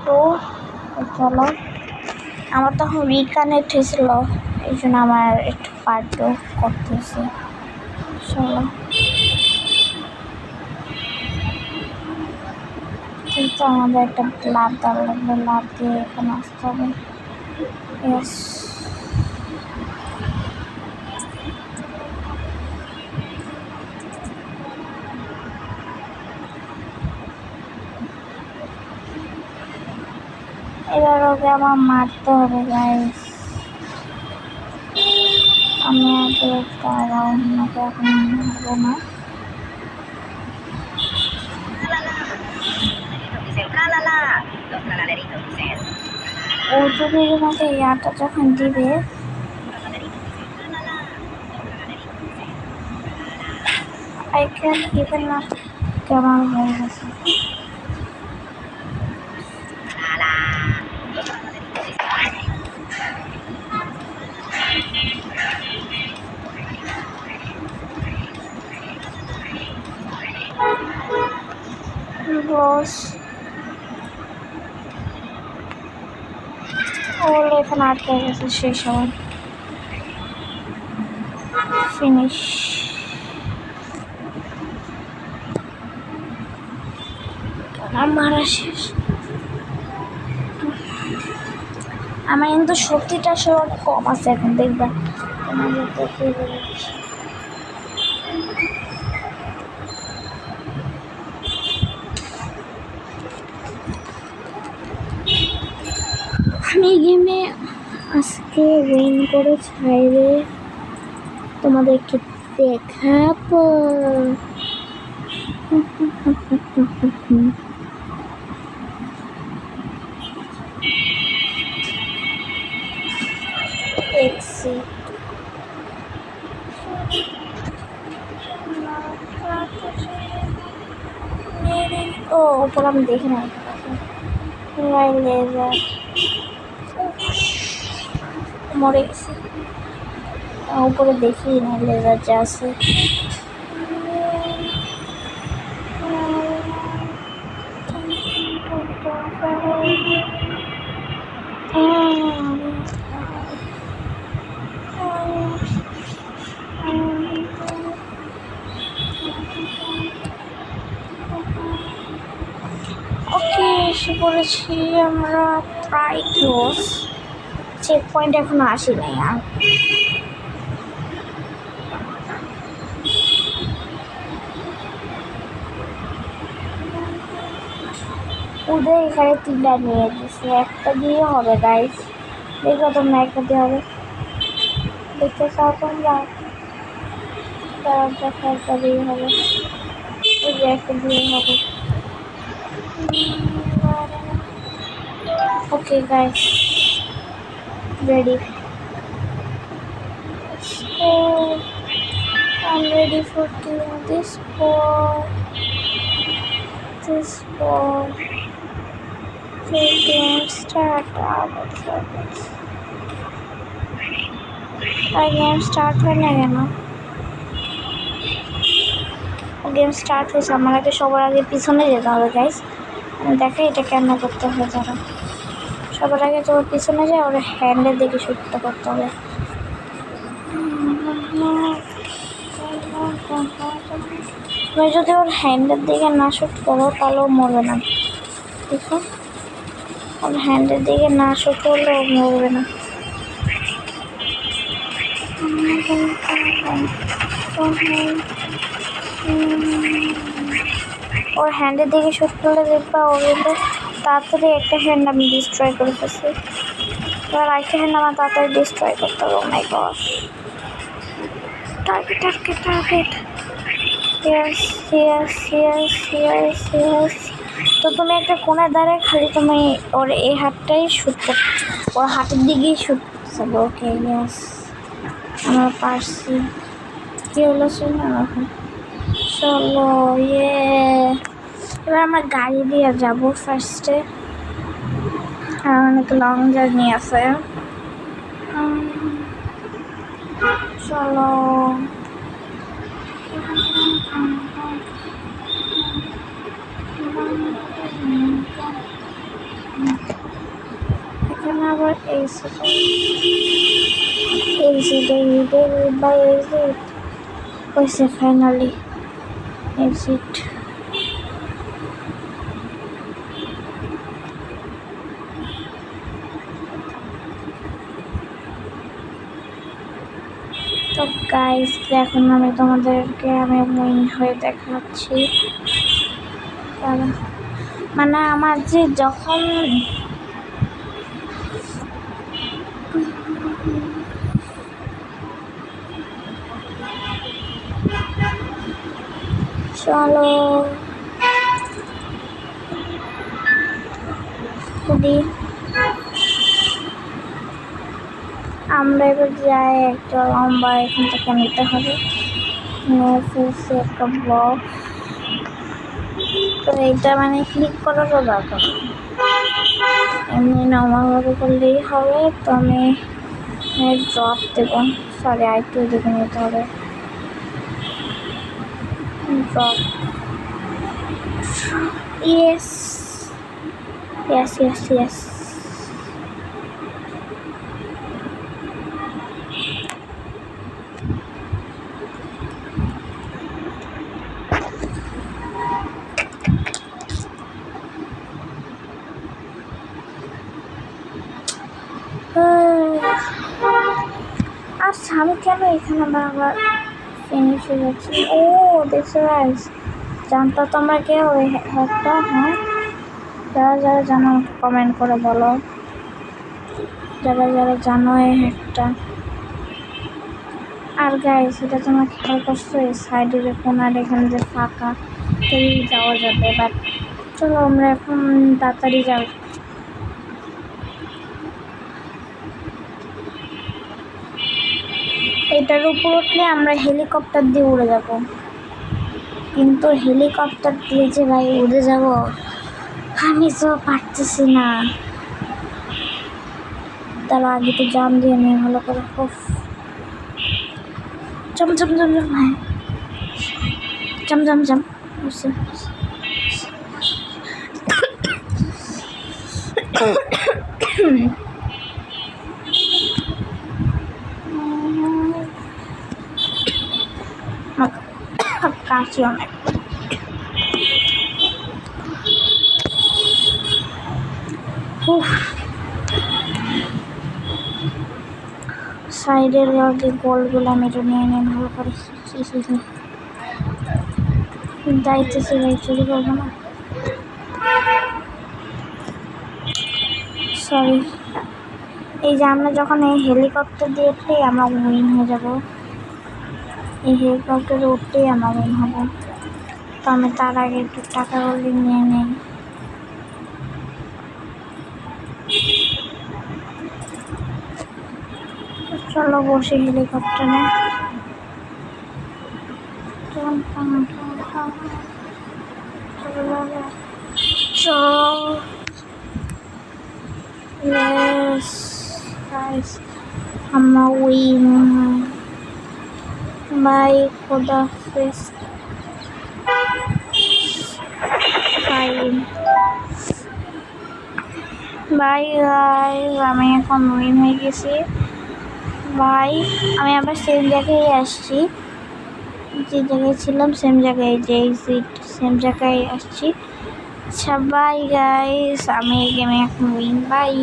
তো চলো, আমার তখন রিকানেক্ট হয়েছিল, এই জন্য আমার একটু পার্টও করতেছে। চলো, কিন্তু আমাদের একটা লাভ দেওয়া লাগবে, লাভ দিয়ে এখানে আসতে হবে। ইয়েস, এবার ওকে আমার মারতে হবে গাইস। আমি আগে দাঁড়াও, ওকে এখন মারবো না। ও যদি আমাকে ইয়াটা যখন দিবে, I can't even not কেমন হয়ে গেছে। বস ওর এখানে আটকে গেছে, সেই সময় ফিনিশ। আমার মারা শেষ। আমার কিন্তু শক্তিটা সব কম আছে এখন, দেখবা আমি গেমে আজকে উইন করে ছাইরে তোমাদেরকে দেখাবো। এক্সিট ও ওপর আমি দেখি না, লেজার মরে গেছে, উপরে দেখি না লেজার যা আছে। ওকে, এসে পড়েছি আমরা প্রায় ক্লোজ। চেক পয়েন্ট এখনো আসি নাই। আর ওদের এখানে 3টা নিয়ে দিচ্ছে, একটা দিয়ে হবে গাইস। দেখো তোমরা, একটা দিয়ে হবে, দেখতে চাও তোমরা? দেখো, একটা দিয়ে হবে, এই যে একটা দিয়ে হবে। Okay guys, ready. So I'm ready for doing this ball. The game start. Game start करने কেন? গেম স্টার্ট হয়েছে, আমার আগে সবার আগে পিছনে যেতে হবে গাইস। আমি দেখাই এটা কেন করতে হবে। যারা সবার আগে তোমার পিছনে যায়, ওর হ্যান্ডের দিকে শুটটা করতে হবে। তুমি যদি ওর হ্যান্ডের দিকে না শুট করো তাহলে ও মরবে না। দেখো, ওর হ্যান্ডের দিকে না শুট করলে ও মরবে না। ওর হ্যান্ডের দিকে শুট করলে দেখবা ও কিন্তু তাড়াতাড়ি একটা হ্যান্ড আমি ডিস্ট্রয় করে ফেলছি। এবার আরেকটা হ্যান্ড আমার তাড়াতাড়ি ডিস্ট্রয় করতে হবে। ও মাই গড, টার্গেট। Yes. তো তুমি একটা কোণের দ্বারে খালি তুমি ওর এই হাতটাই শুট করতে, ওর হাতের দিকেই শুট করতে। ওকে, ইয়েস, আমরা পারছি। কি হলো শুনে চলো, এবার আমরা গাড়ি দিয়ে যাবো ফার্স্টে, আর অনেক লং জার্নি আছে। চলো, এখানে আবার এক্সিট এক্সিট বাই এক্সিট হয়েছে ফাইনালি এক্সিট। তো গাইস এখন আমি তোমাদেরকে উইন হয়ে দেখাচ্ছি। মানে আমার যে যখন চলো আমরা এবার যাই একটা লম্বা এখান থেকে নিতে হবে, ফেলছি একটা ব্লক। তো এইটা মানে ক্লিক করারও দরকার, এমনি নর্মালভাবে করলেই হবে। তো আমি ড্রপ দেবো, সরি আরেকটু দিকে নিতে হবে, drop. Yes yes yes yes. আচ্ছা আমি কেন এখানে বারবার ফিনিশ হয়ে যাচ্ছি? ও দেখছো গাইস, জানতো তোমরা কেউ ওই হ্যাকটা? হ্যাঁ, যারা যারা জানো আমাকে কমেন্ট করে বলো, যারা যারা জানো এই হ্যাকটা। আর গাইস এটা তোমরা খেয়াল করছো, এই সাইডের কোনার এখানে যে ফাঁকা, সেই যাওয়া যাবে। বাট চলো আমরা এখন তাড়াতাড়ি যাই। এটার উপর উঠলে আমরা হেলিকপ্টার দিয়ে উড়ে যাব, কিন্তু হেলিকপ্টার দিয়ে যে ভাই উড়ে যাব আমি তো পারতেছি না। তার আগে তো জাম দিয়ে নিয়ে ভালো করে। জম জম জম জম, হ্যাঁ জম জম জম। বুঝছে কাশি অনেক। সাইডের আগে গোলগুলো আমি একটু নিয়ে নিয়ে ভালো করে যাইতেছি ভাই, চুরি করবো না, সরি। এই যে আমরা যখন এই হেলিকপ্টার দিয়ে উঠলেই আমরা উইন হয়ে যাব, এই হেলিকপ্টারে উঠলেই আমরা উইন হব। তো আমি তার আগে একটু টাকাগুলি নিয়ে নিই। চলো বসে হেলিকপ্টারে। Yes, guys, আমরা উইন। বাই, খোদাহাফেজ। বাই গাইস, আমি এখন উইন হয়ে গেছি। বাই, আমি আবার সেম জায়গায় আসছি, যে জায়গায় ছিলাম সেম জায়গায়, যে এক্সিট সেম জায়গায় আসছি। আচ্ছা বাই গাইস, আমি এই গেমে এখন উইন। বাই।